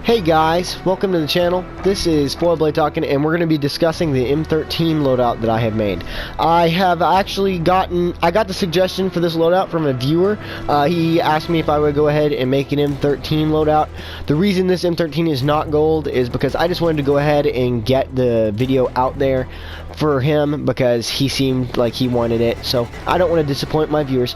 Hey guys, welcome to the channel. This is Foilblade talking, and we're going to be discussing the M13 loadout that I have made. I got the suggestion for this loadout from a viewer. He asked me if I would go ahead and make an M13 loadout. The reason this M13 is not gold is because I just wanted to go ahead and get the video out there for him because he seemed like he wanted it, so I don't want to disappoint my viewers.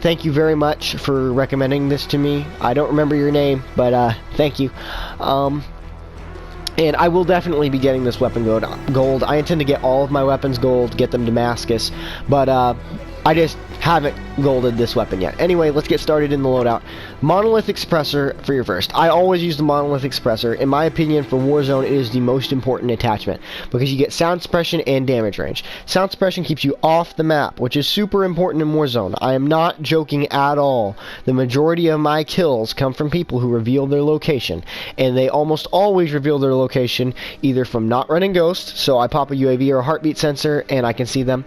Thank you very much for recommending this to me. I don't remember your name, but thank you. And I will definitely be getting this weapon gold. I intend to get all of my weapons gold, get them Damascus, but I just haven't golded this weapon yet. Anyway, let's get started in the loadout. Monolithic suppressor for your first. I always use the monolithic suppressor. In my opinion, for Warzone, it is the most important attachment because you get sound suppression and damage range. Sound suppression keeps you off the map, which is super important in Warzone. I am not joking at all. The majority of my kills come from people who reveal their location, and they almost always reveal their location either from not running Ghost, so I pop a UAV or a heartbeat sensor and I can see them,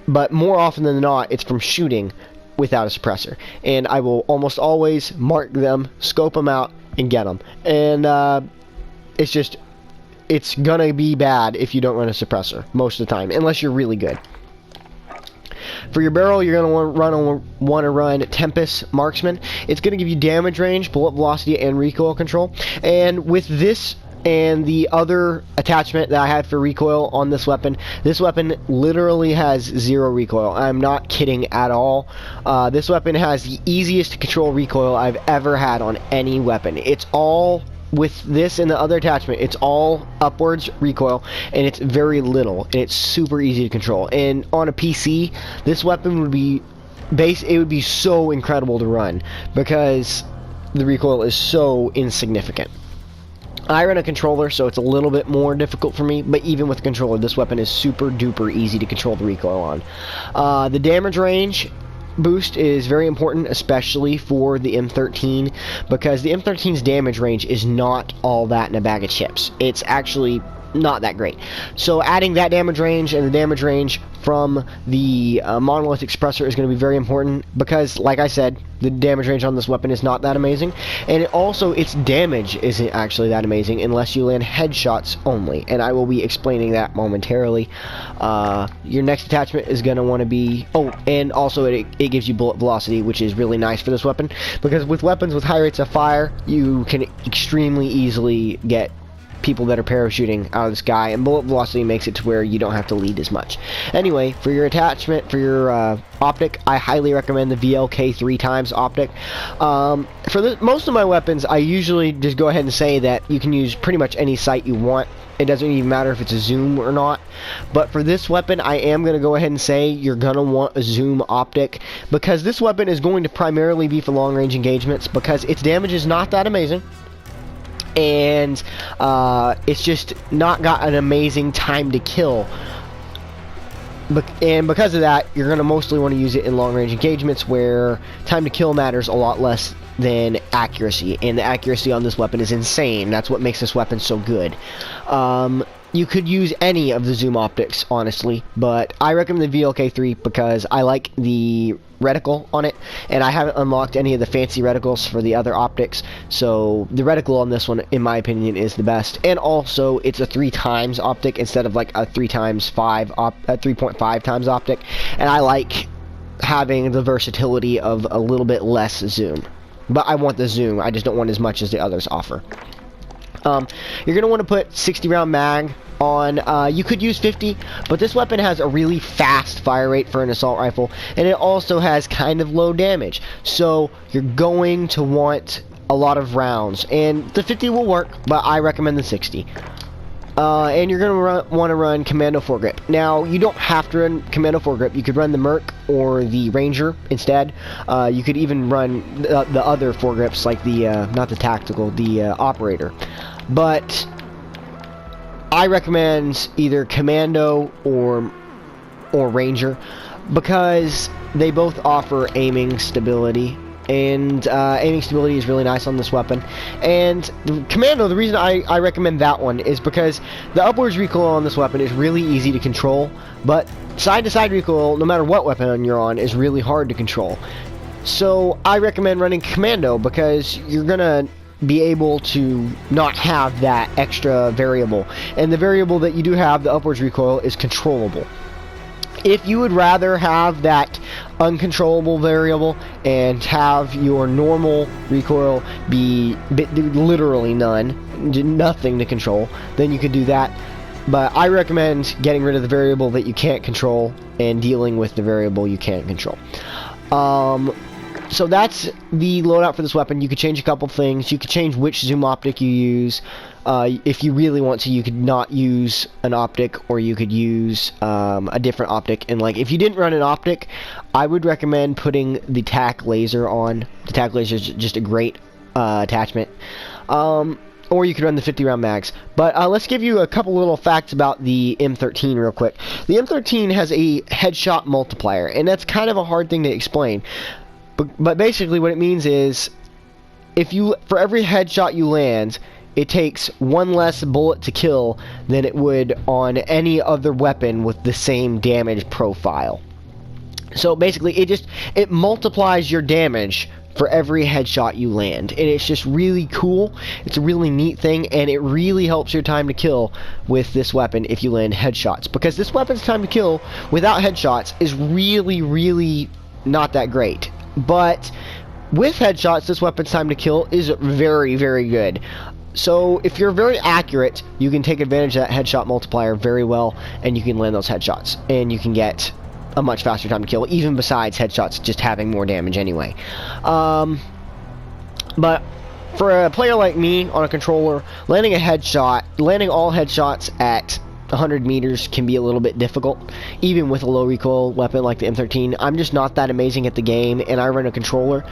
but more often than not, it's from shooting without a suppressor. And I will almost always mark them, scope them out, and get them. And it's gonna be bad if you don't run a suppressor most of the time, unless you're really good. For your barrel, you're going to want to run Tempest Marksman. It's going to give you damage range, bullet velocity, and recoil control. And with this and the other attachment that I had for recoil on this weapon literally has 0 recoil. I'm not kidding at all. This weapon has the easiest to control recoil I've ever had on any weapon. It's all, with this and the other attachment, it's all upwards recoil, and it's very little, and it's super easy to control. And on a PC, this weapon would be it would be so incredible to run because the recoil is so insignificant. I run a controller, so it's a little bit more difficult for me, but even with a controller, this weapon is super duper easy to control the recoil on. The damage range boost is very important, especially for the M13, because the M13's damage range is not all that in a bag of chips. It's actually not that great. So adding that damage range and the damage range from the monolithic suppressor is going to be very important because, like I said, the damage range on this weapon is not that amazing, and its damage isn't actually that amazing unless you land headshots only, and I will be explaining that momentarily. Your next attachment is going to want to be, and also it gives you bullet velocity, which is really nice for this weapon, because with weapons with high rates of fire, you can extremely easily get people that are parachuting out of the sky, and bullet velocity makes it to where you don't have to lead as much. Anyway, for your attachment, for your optic, I highly recommend the VLK 3x optic. For most of my weapons, I usually just go ahead and say that you can use pretty much any sight you want. It doesn't even matter if it's a zoom or not. But for this weapon, I am going to go ahead and say you're going to want a zoom optic, because this weapon is going to primarily be for long range engagements, because its damage is not that amazing, and it's just not got an amazing time to kill, and because of that, you're going to mostly want to use it in long range engagements where time to kill matters a lot less than accuracy, and the accuracy on this weapon is insane. That's what makes this weapon so good. You could use any of the zoom optics, honestly, but I recommend the VLK3 because I like the reticle on it, and I haven't unlocked any of the fancy reticles for the other optics, so the reticle on this one, in my opinion, is the best. And also, it's a 3x optic instead of like a 3.5 times optic, and I like having the versatility of a little bit less zoom. But I want the zoom, I just don't want as much as the others offer. You're going to want to put 60 round mag on. You could use 50, but this weapon has a really fast fire rate for an assault rifle, and it also has kind of low damage, so you're going to want a lot of rounds, and the 50 will work, but I recommend the 60. And you're going to want to run Commando foregrip. Now, you don't have to run Commando foregrip. You could run the Merc or the Ranger instead. You could even run the other foregrips, like the, not the tactical, the operator. But I recommend either Commando or Ranger because they both offer aiming stability. And aiming stability is really nice on this weapon. And the Commando, the reason I recommend that one is because the upwards recoil on this weapon is really easy to control, but side-to-side recoil, no matter what weapon you're on, is really hard to control. So I recommend running Commando because you're gonna be able to not have that extra variable. And the variable that you do have, the upwards recoil, is controllable. If you would rather have that uncontrollable variable and have your normal recoil be literally nothing to control, then you could do that. But I recommend getting rid of the variable that you can't control and dealing with the variable you can't control. So that's the loadout for this weapon. You could change a couple things. You could change which zoom optic you use. If you really want to, you could not use an optic, or you could use a different optic. And like, if you didn't run an optic, I would recommend putting the TAC laser on. The TAC laser is just a great attachment. Or you could run the 50 round mags. But let's give you a couple little facts about the M13 real quick. The M13 has a headshot multiplier, and that's kind of a hard thing to explain. But basically what it means is, for every headshot you land, it takes one less bullet to kill than it would on any other weapon with the same damage profile. So basically it multiplies your damage for every headshot you land, and it's just really cool. It's a really neat thing, and it really helps your time to kill with this weapon if you land headshots, because this weapon's time to kill without headshots is really not that great. But with headshots, this weapon's time to kill is very good. So if you're very accurate, you can take advantage of that headshot multiplier very well, and you can land those headshots, and you can get a much faster time to kill, even besides headshots just having more damage anyway. But for a player like me on a controller, landing all headshots at 100 meters can be a little bit difficult, even with a low recoil weapon like the M13. I'm just not that amazing at the game, and I run a controller.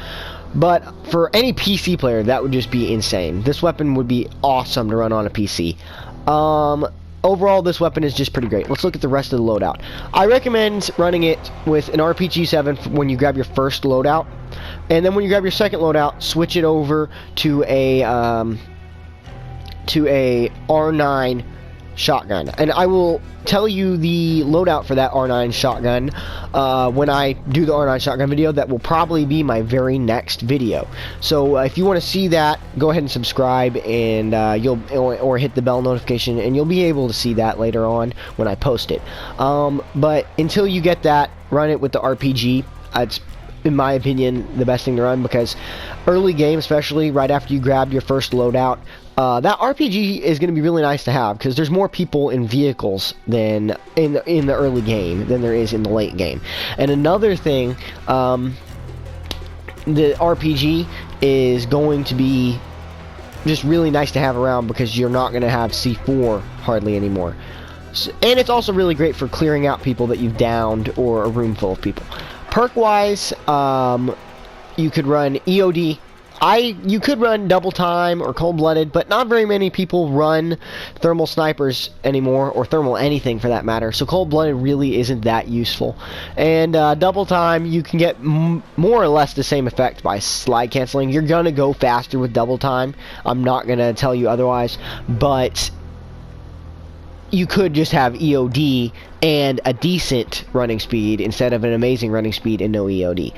But for any PC player, that would just be insane. This weapon would be awesome to run on a PC. Overall, this weapon is just pretty great. Let's look at the rest of the loadout. I recommend running it with an RPG-7 when you grab your first loadout, and then when you grab your second loadout, switch it over to a R9 shotgun. And I will tell you the loadout for that R9 shotgun when I do the R9 shotgun video. That will probably be my very next video. So if you want to see that, go ahead and subscribe, and or hit the bell notification, and you'll be able to see that later on when I post it. But until you get that, run it with the RPG. It's, in my opinion, the best thing to run, because early game, especially right after you grab your first loadout, that RPG is going to be really nice to have, because there's more people in vehicles than in the early game than there is in the late game. And another thing, the RPG is going to be just really nice to have around, because you're not going to have C4 hardly anymore. And it's also really great for clearing out people that you've downed, or a room full of people. Perk wise, you could run EOD. You could run double time or cold-blooded, but not very many people run thermal snipers anymore, or thermal anything for that matter, so cold-blooded really isn't that useful. And double time, you can get more or less the same effect by slide canceling. You're gonna go faster with double time, I'm not gonna tell you otherwise, but you could just have EOD and a decent running speed instead of an amazing running speed and no EOD.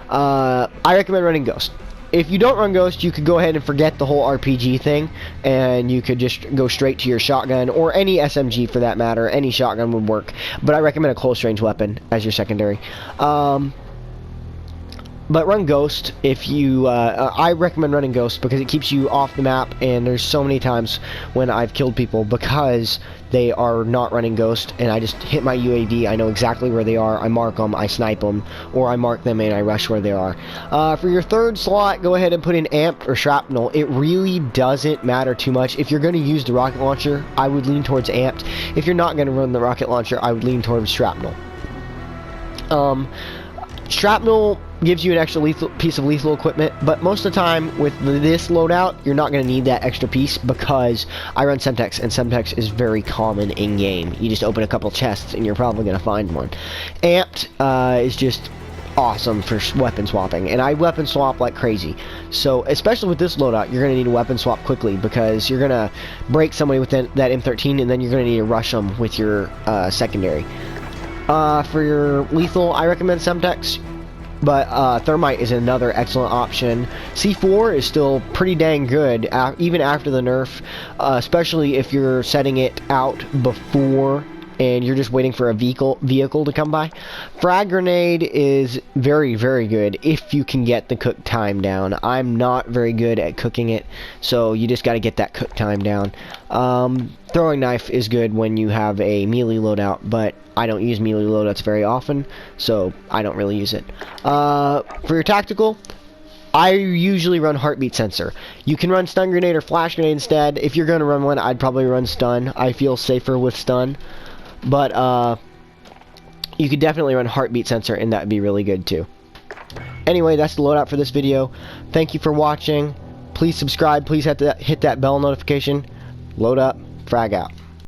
I recommend running Ghost. If you don't run Ghost, you could go ahead and forget the whole RPG thing, and you could just go straight to your shotgun, or any SMG for that matter. Any shotgun would work, but I recommend a close range weapon as your secondary. But run Ghost if you, I recommend running Ghost because it keeps you off the map, and there's so many times when I've killed people because they are not running Ghost, and I just hit my UAV, I know exactly where they are, I mark them, I snipe them, or I mark them and I rush where they are. For your third slot, go ahead and put in Amped or Shrapnel. It really doesn't matter too much. If you're going to use the rocket launcher, I would lean towards Amped. If you're not going to run the rocket launcher, I would lean towards Shrapnel. Shrapnel gives you an extra piece of lethal equipment, but most of the time with this loadout, you're not going to need that extra piece because I run Semtex, and Semtex is very common in-game. You just open a couple chests and you're probably going to find one. Amped is just awesome for weapon swapping, and I weapon swap like crazy. So especially with this loadout, you're going to need to weapon swap quickly because you're going to break somebody with that M13, and then you're going to need to rush them with your secondary. For your lethal, I recommend Semtex. But thermite is another excellent option. C4 is still pretty dang good, even after the nerf, especially if you're setting it out before and you're just waiting for a vehicle to come by. Frag grenade is very, very good if you can get the cook time down. I'm not very good at cooking it, so you just got to get that cook time down. Throwing knife is good when you have a melee loadout, but I don't use melee loadouts very often, so I don't really use it. For your tactical, I usually run heartbeat sensor. You can run stun grenade or flash grenade instead. If you're going to run one, I'd probably run stun. I feel safer with stun. But you could definitely run heartbeat sensor, and that'd be really good too. Anyway, that's the loadout for this video. Thank you for watching. Please subscribe. Please hit that bell notification. Load up. Frag out.